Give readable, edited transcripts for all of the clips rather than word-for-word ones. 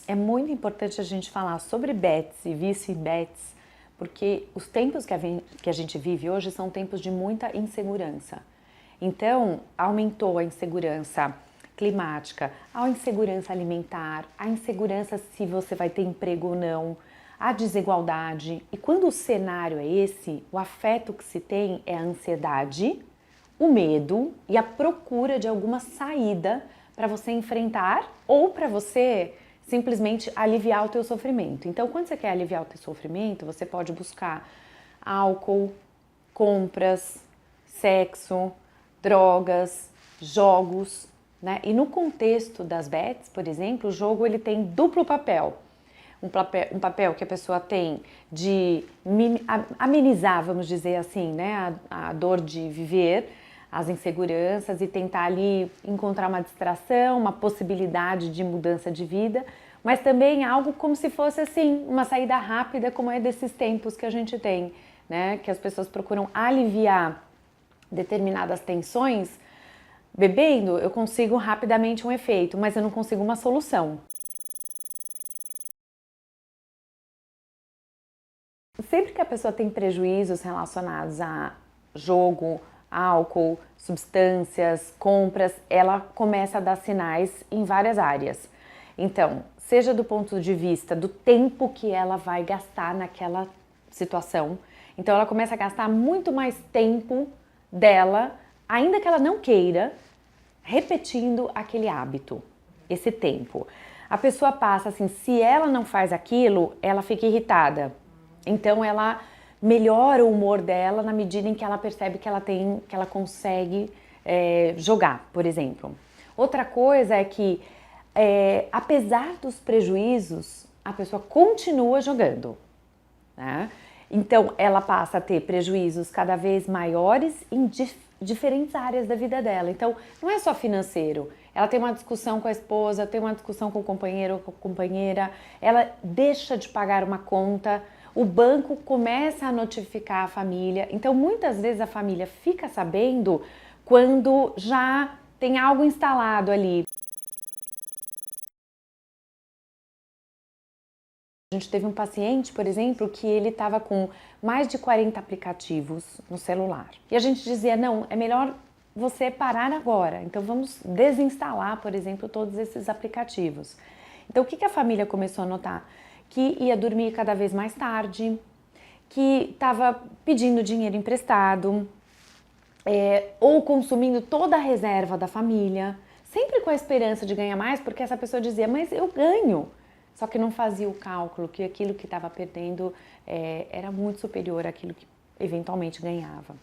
É muito importante a gente falar sobre bets e vício em bets, porque os tempos que a gente vive hoje são tempos de muita insegurança. Então, aumentou a insegurança climática, a insegurança alimentar, a insegurança se você vai ter emprego ou não, a desigualdade. E quando o cenário é esse, o afeto que se tem é a ansiedade, o medo e a procura de alguma saída para você enfrentar ou para você simplesmente aliviar o teu sofrimento. Então, quando você quer aliviar o teu sofrimento, você pode buscar álcool, compras, sexo, drogas, jogos, né? E no contexto das bets, por exemplo, o jogo ele tem duplo papel. Um papel que a pessoa tem de amenizar, vamos dizer assim, né, a dor de viver, as inseguranças e tentar ali encontrar uma distração, uma possibilidade de mudança de vida, mas também algo como se fosse assim, uma saída rápida, como é desses tempos que a gente tem, né, que as pessoas procuram aliviar determinadas tensões. Bebendo, eu consigo rapidamente um efeito, mas eu não consigo uma solução. Sempre que a pessoa tem prejuízos relacionados a jogo, álcool, substâncias, compras, ela começa a dar sinais em várias áreas. Então, seja do ponto de vista do tempo que ela vai gastar naquela situação. Então, ela começa a gastar muito mais tempo dela, ainda que ela não queira, repetindo aquele hábito, esse tempo. A pessoa passa assim, se ela não faz aquilo, ela fica irritada. Então ela melhora o humor dela na medida em que ela percebe que ela consegue jogar, por exemplo. Outra coisa é que, apesar dos prejuízos, a pessoa continua jogando, né? Então ela passa a ter prejuízos cada vez maiores em diferentes áreas da vida dela. Então não é só financeiro. Ela tem uma discussão com a esposa, tem uma discussão com o companheiro ou com a companheira, ela deixa de pagar uma conta. O banco começa a notificar a família, então muitas vezes a família fica sabendo quando já tem algo instalado ali. A gente teve um paciente, por exemplo, que ele estava com mais de 40 aplicativos no celular. E a gente dizia, não, é melhor você parar agora. Então vamos desinstalar, por exemplo, todos esses aplicativos. Então o que a família começou a notar? Que ia dormir cada vez mais tarde, que estava pedindo dinheiro emprestado, ou consumindo toda a reserva da família, sempre com a esperança de ganhar mais, porque essa pessoa dizia, mas eu ganho. Só que não fazia o cálculo que aquilo que estava perdendo era muito superior àquilo que eventualmente ganhava.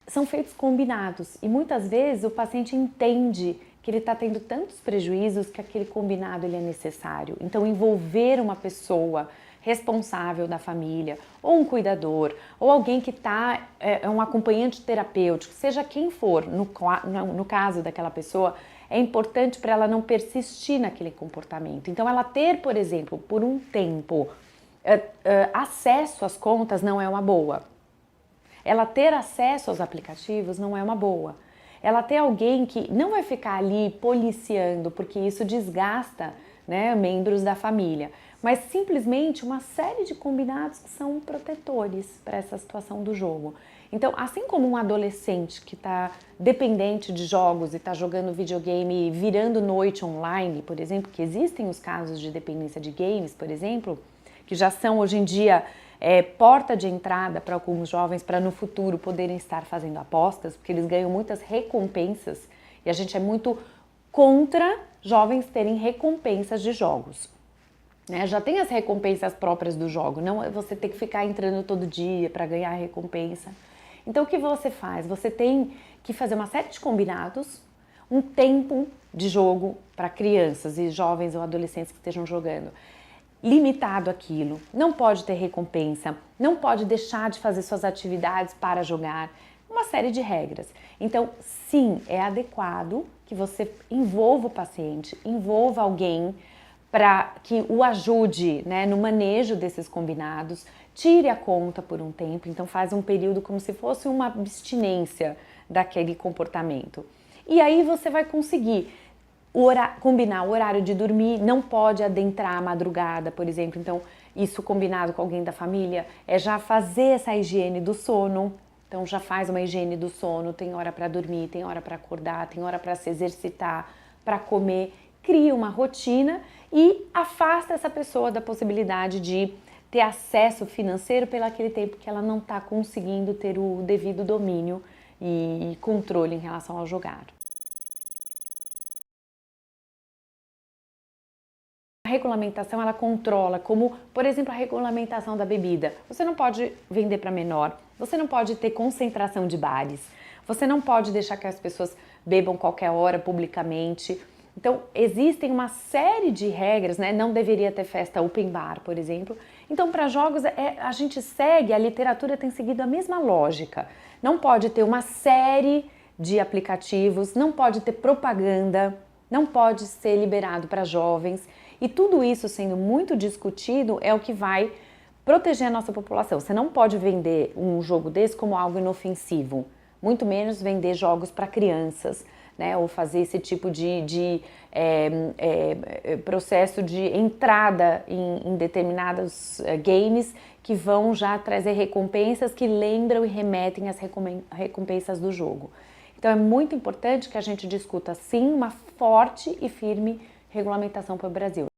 São feitos combinados e muitas vezes o paciente entende que ele está tendo tantos prejuízos que aquele combinado ele é necessário. Então envolver uma pessoa responsável da família, ou um cuidador, ou alguém que está, um acompanhante terapêutico, seja quem for, no caso daquela pessoa, é importante para ela não persistir naquele comportamento. Então ela ter, por exemplo, por um tempo, acesso às contas não é uma boa. Ela ter acesso aos aplicativos não é uma boa. Ela ter alguém que não vai ficar ali policiando, porque isso desgasta, né, membros da família, mas simplesmente uma série de combinados que são protetores para essa situação do jogo. Então, assim como um adolescente que está dependente de jogos e está jogando videogame e virando noite online, por exemplo, que existem os casos de dependência de games, por exemplo, que já são hoje em dia porta de entrada para alguns jovens para no futuro poderem estar fazendo apostas, porque eles ganham muitas recompensas e a gente é muito contra jovens terem recompensas de jogos. Né? Já tem as recompensas próprias do jogo, não é você ter que ficar entrando todo dia para ganhar recompensa. Então o que você faz? Você tem que fazer uma série de combinados, um tempo de jogo para crianças e jovens ou adolescentes que estejam jogando. Limitado aquilo, não pode ter recompensa, não pode deixar de fazer suas atividades para jogar, uma série de regras. Então, sim, é adequado que você envolva o paciente, envolva alguém para que o ajude, né, no manejo desses combinados, tire a conta por um tempo, então faz um período como se fosse uma abstinência daquele comportamento. E aí você vai conseguir combinar o horário de dormir, não pode adentrar a madrugada, por exemplo. Então, isso combinado com alguém da família é já fazer essa higiene do sono. Então, já faz uma higiene do sono, tem hora para dormir, tem hora para acordar, tem hora para se exercitar, para comer. Cria uma rotina e afasta essa pessoa da possibilidade de ter acesso financeiro pelo aquele tempo que ela não está conseguindo ter o devido domínio e controle em relação ao jogar. A regulamentação, ela controla, como, por exemplo, a regulamentação da bebida. Você não pode vender para menor, você não pode ter concentração de bares, você não pode deixar que as pessoas bebam qualquer hora publicamente. Então, existem uma série de regras, né? Não deveria ter festa open bar, por exemplo. Então, para jogos, a gente segue, a literatura tem seguido a mesma lógica. Não pode ter uma série de aplicativos, não pode ter propaganda, não pode ser liberado para jovens. E tudo isso sendo muito discutido é o que vai proteger a nossa população. Você não pode vender um jogo desse como algo inofensivo, muito menos vender jogos para crianças, né? Ou fazer esse tipo de processo de entrada em determinados games que vão já trazer recompensas que lembram e remetem às recompensas do jogo. Então é muito importante que a gente discuta sim uma forte e firme regulamentação para o Brasil.